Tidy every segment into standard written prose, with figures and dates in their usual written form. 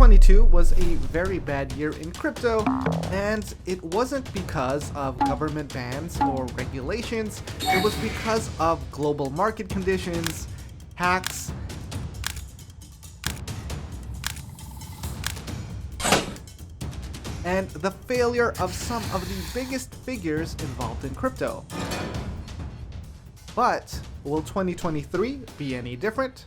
2022 was a very bad year in crypto, and it wasn't because of government bans or regulations, it was because of global market conditions, hacks, and the failure of some of the biggest figures involved in crypto. But will 2023 be any different?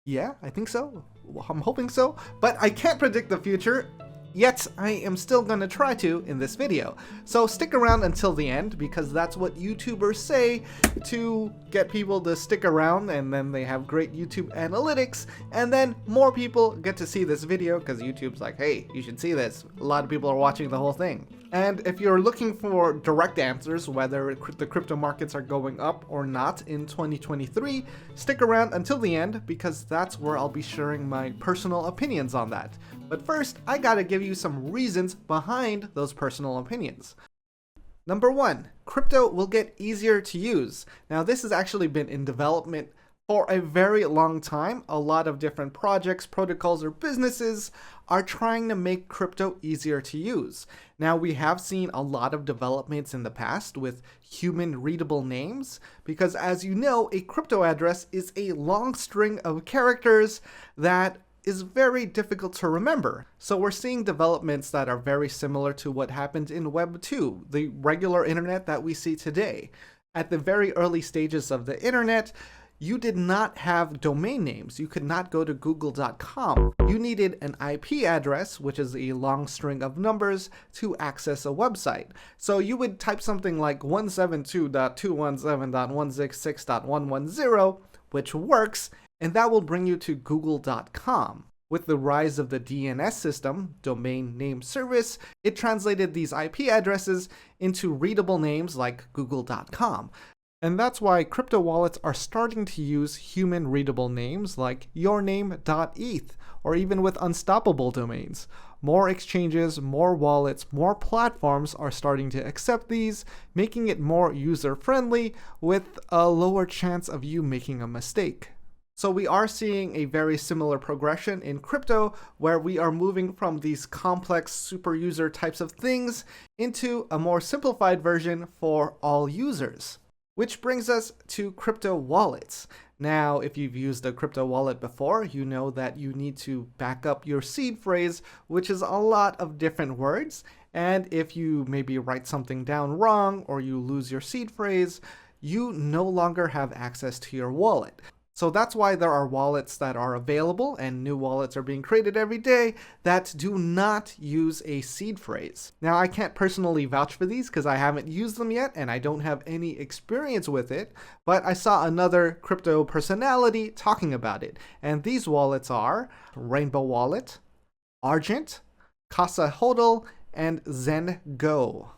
Yeah, I think so. I'm hoping so, but I can't predict the future. Yet, I am still gonna try to in this video. So stick around until the end, because that's what YouTubers say to get people to stick around, and then they have great YouTube analytics, and then more people get to see this video because YouTube's like, hey, you should see this. A lot of people are watching the whole thing. And if you're looking for direct answers, whether the crypto markets are going up or not in 2023, stick around until the end, because that's where I'll be sharing my personal opinions on that. But first, I gotta give you some reasons behind those personal opinions. Number 1, crypto will get easier to use. Now, this has actually been in development for a very long time. A lot of different projects, protocols, or businesses are trying to make crypto easier to use. Now, we have seen a lot of developments in the past with human readable names, because as you know, a crypto address is a long string of characters that is very difficult to remember. So we're seeing developments that are very similar to what happened in Web 2, the regular internet that we see today. At the very early stages of the internet, you did not have domain names. You could not go to google.com. You needed an IP address, which is a long string of numbers, to access a website. So you would type something like 172.217.166.110, which works, and that will bring you to google.com. With the rise of the DNS system, Domain Name Service, it translated these IP addresses into readable names like google.com. And that's why crypto wallets are starting to use human readable names like yourname.eth, or even with unstoppable domains. More exchanges, more wallets, more platforms are starting to accept these, making it more user-friendly with a lower chance of you making a mistake. So we are seeing a very similar progression in crypto, where we are moving from these complex super user types of things into a more simplified version for all users. Which brings us to crypto wallets. Now, if you've used a crypto wallet before, you know that you need to back up your seed phrase, which is a lot of different words. And if you maybe write something down wrong or you lose your seed phrase, you no longer have access to your wallet. So that's why there are wallets that are available, and new wallets are being created every day, that do not use a seed phrase. Now, I can't personally vouch for these because I haven't used them yet and I don't have any experience with it, but I saw another crypto personality talking about it. And these wallets are Rainbow Wallet, Argent, Casa Hodl, and ZenGo.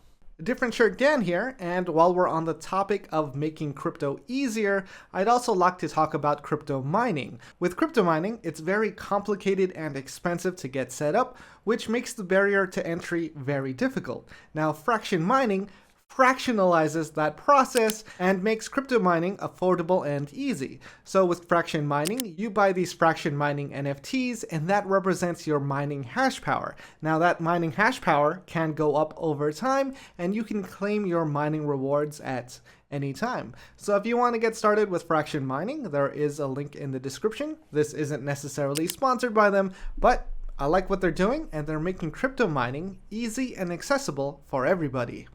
Different shirt Dan here, and while we're on the topic of making crypto easier, I'd also like to talk about crypto mining. With crypto mining, it's very complicated and expensive to get set up, which makes the barrier to entry very difficult. Now, fraction mining fractionalizes that process and makes crypto mining affordable and easy. So with fraction mining, you buy these fraction mining NFTs, and that represents your mining hash power. Now that mining hash power can go up over time, and you can claim your mining rewards at any time. So if you want to get started with fraction mining, there is a link in the description. This isn't necessarily sponsored by them, but I like what they're doing, and they're making crypto mining easy and accessible for everybody.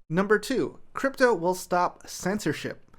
Number 2, crypto will stop censorship.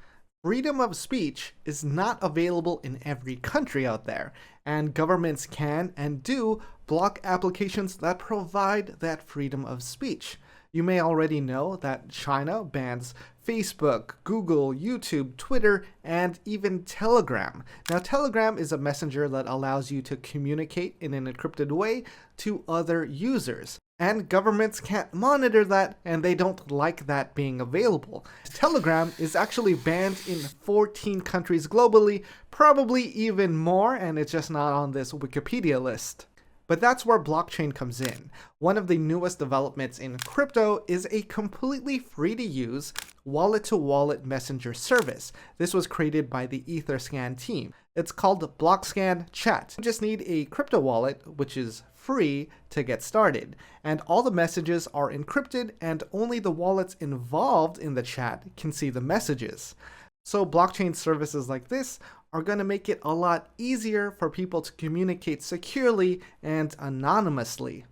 Freedom of speech is not available in every country out there, and governments can and do block applications that provide that freedom of speech. You may already know that China bans Facebook, Google, YouTube, Twitter, and even Telegram. Now, Telegram is a messenger that allows you to communicate in an encrypted way to other users. And governments can't monitor that, and they don't like that being available. Telegram is actually banned in 14 countries globally, probably even more, and it's just not on this Wikipedia list. But that's where blockchain comes in. One of the newest developments in crypto is a completely free-to-use wallet-to-wallet messenger service. This was created by the Etherscan team. It's called Blockscan Chat. You just need a crypto wallet, which is free to get started. And all the messages are encrypted, and only the wallets involved in the chat can see the messages. So blockchain services like this are going to make it a lot easier for people to communicate securely and anonymously.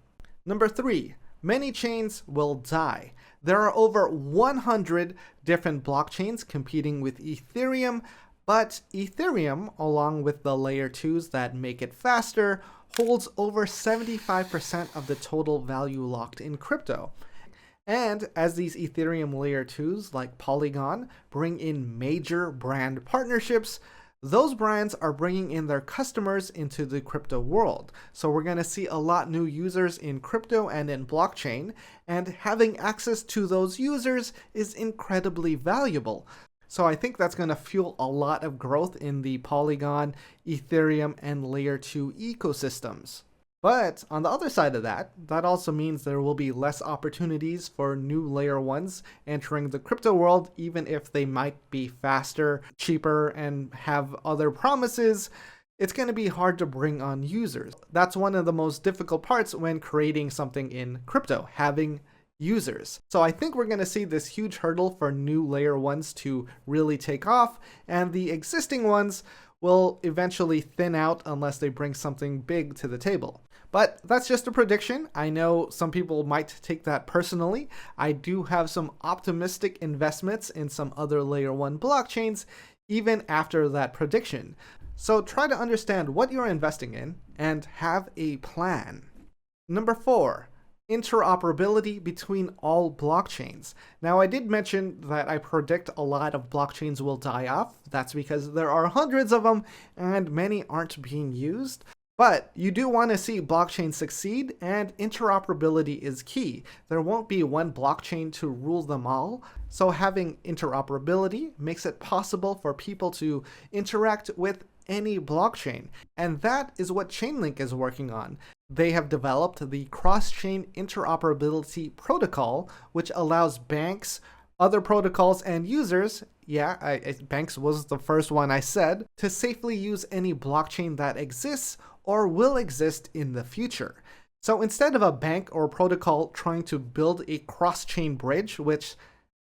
Number 3, many chains will die. There are over 100 different blockchains competing with Ethereum, but Ethereum, along with the layer 2s that make it faster, holds over 75% of the total value locked in crypto. And as these Ethereum layer 2s like Polygon bring in major brand partnerships, those brands are bringing in their customers into the crypto world. So we're going to see a lot new users in crypto and in blockchain, and having access to those users is incredibly valuable. So I think that's going to fuel a lot of growth in the Polygon, Ethereum, and layer 2 ecosystems. But on the other side of that, that also means there will be less opportunities for new layer 1s entering the crypto world, even if they might be faster, cheaper, and have other promises. It's going to be hard to bring on users. That's one of the most difficult parts when creating something in crypto, having users. So I think we're going to see this huge hurdle for new layer 1s to really take off, and the existing ones will eventually thin out unless they bring something big to the table. But that's just a prediction. I know some people might take that personally. I do have some optimistic investments in some other layer 1 blockchains, even after that prediction. So try to understand what you're investing in and have a plan. Number 4, interoperability between all blockchains. Now, I did mention that I predict a lot of blockchains will die off. That's because there are hundreds of them and many aren't being used. But you do want to see blockchain succeed, and interoperability is key. There won't be one blockchain to rule them all, so having interoperability makes it possible for people to interact with any blockchain. And that is what Chainlink is working on. They have developed the Cross-Chain Interoperability Protocol, which allows banks, other protocols, and users, banks was the first one I said, to safely use any blockchain that exists or will exist in the future. So instead of a bank or protocol trying to build a cross-chain bridge, which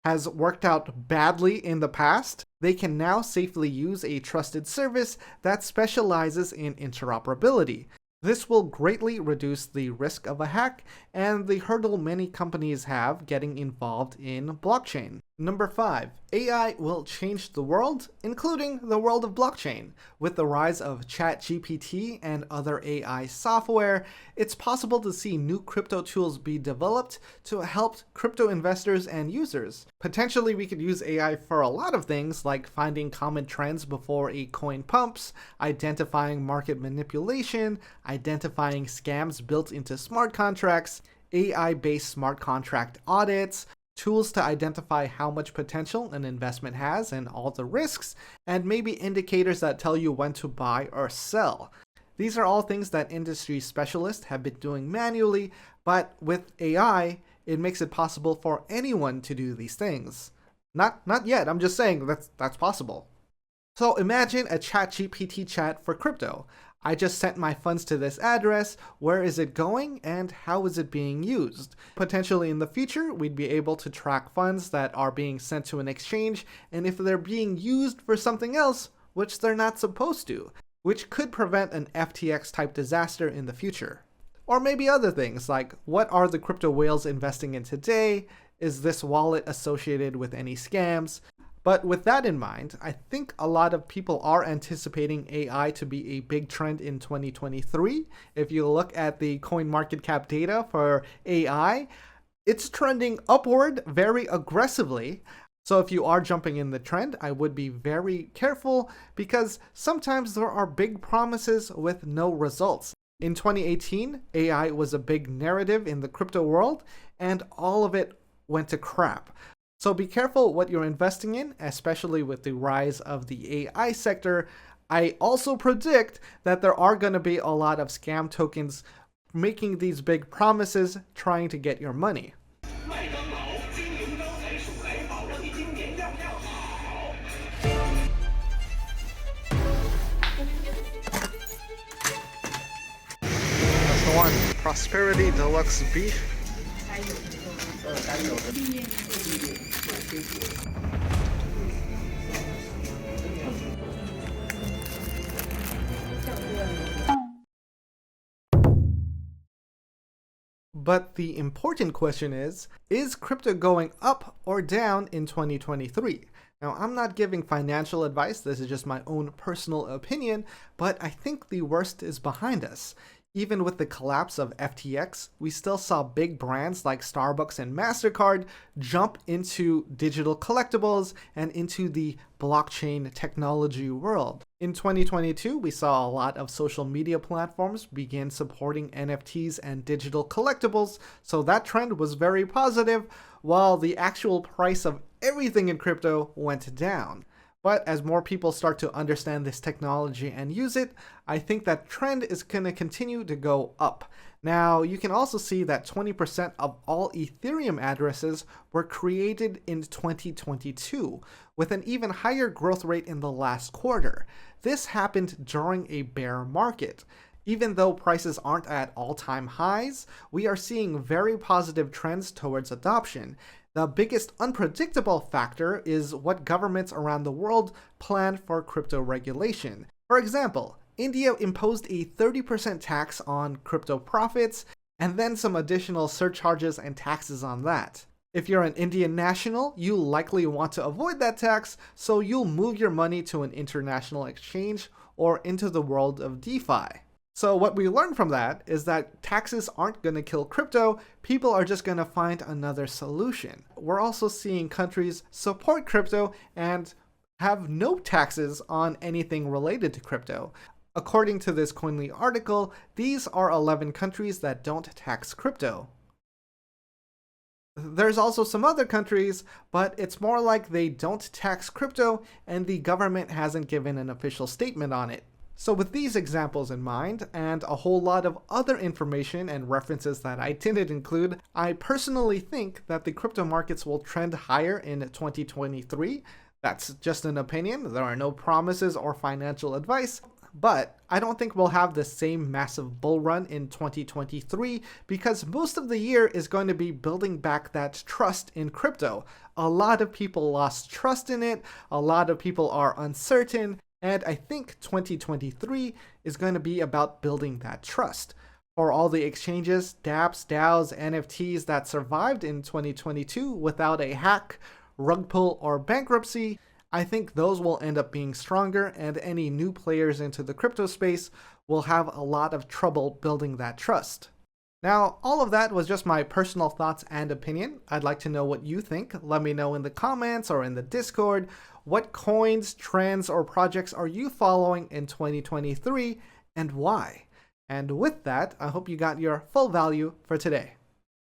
has worked out badly in the past, they can now safely use a trusted service that specializes in interoperability. This will greatly reduce the risk of a hack and the hurdle many companies have getting involved in blockchain. Number 5, AI will change the world, including the world of blockchain. With the rise of ChatGPT and other AI software, it's possible to see new crypto tools be developed to help crypto investors and users. Potentially, we could use AI for a lot of things, like finding common trends before a coin pumps, identifying market manipulation, identifying scams built into smart contracts, AI-based smart contract audits, tools to identify how much potential an investment has and all the risks, and maybe indicators that tell you when to buy or sell. These are all things that industry specialists have been doing manually, but with AI, it makes it possible for anyone to do these things. Not yet, I'm just saying that's possible. So imagine a ChatGPT chat for crypto. I just sent my funds to this address. Where is it going and how is it being used? Potentially in the future, we'd be able to track funds that are being sent to an exchange, and if they're being used for something else, which they're not supposed to, which could prevent an FTX type disaster in the future. Or maybe other things like, what are the crypto whales investing in today? Is this wallet associated with any scams? But with that in mind, I think a lot of people are anticipating AI to be a big trend in 2023. If you look at the CoinMarketCap data for AI, it's trending upward very aggressively. So if you are jumping in the trend, I would be very careful because sometimes there are big promises with no results. In 2018, AI was a big narrative in the crypto world, and all of it went to crap. So be careful what you're investing in, especially with the rise of the AI sector. I also predict that there are going to be a lot of scam tokens making these big promises, trying to get your money. Prosperity Deluxe Beef. But the important question is crypto going up or down in 2023? Now, I'm not giving financial advice, this is just my own personal opinion, but I think the worst is behind us. Even with the collapse of FTX, we still saw big brands like Starbucks and MasterCard jump into digital collectibles and into the blockchain technology world. In 2022, we saw a lot of social media platforms begin supporting NFTs and digital collectibles, so that trend was very positive, while the actual price of everything in crypto went down. But as more people start to understand this technology and use it, I think that trend is going to continue to go up. Now, you can also see that 20% of all Ethereum addresses were created in 2022, with an even higher growth rate in the last quarter. This happened during a bear market. Even though prices aren't at all-time highs, we are seeing very positive trends towards adoption. The biggest unpredictable factor is what governments around the world plan for crypto regulation. For example, India imposed a 30% tax on crypto profits, and then some additional surcharges and taxes on that. If you're an Indian national, you likely want to avoid that tax, so you'll move your money to an international exchange or into the world of DeFi. So what we learned from that is that taxes aren't going to kill crypto, people are just going to find another solution. We're also seeing countries support crypto and have no taxes on anything related to crypto. According to this Coinly article, these are 11 countries that don't tax crypto. There's also some other countries, but it's more like they don't tax crypto and the government hasn't given an official statement on it. So with these examples in mind, and a whole lot of other information and references that I didn't include, I personally think that the crypto markets will trend higher in 2023. That's just an opinion, there are no promises or financial advice, but I don't think we'll have the same massive bull run in 2023 because most of the year is going to be building back that trust in crypto. A lot of people lost trust in it, a lot of people are uncertain, and I think 2023 is going to be about building that trust. For all the exchanges, dApps, DAOs, NFTs that survived in 2022 without a hack, rug pull, or bankruptcy, I think those will end up being stronger, and any new players into the crypto space will have a lot of trouble building that trust. Now, all of that was just my personal thoughts and opinion. I'd like to know what you think. Let me know in the comments or in the Discord. What coins, trends, or projects are you following in 2023 and why? And with that, I hope you got your full value for today.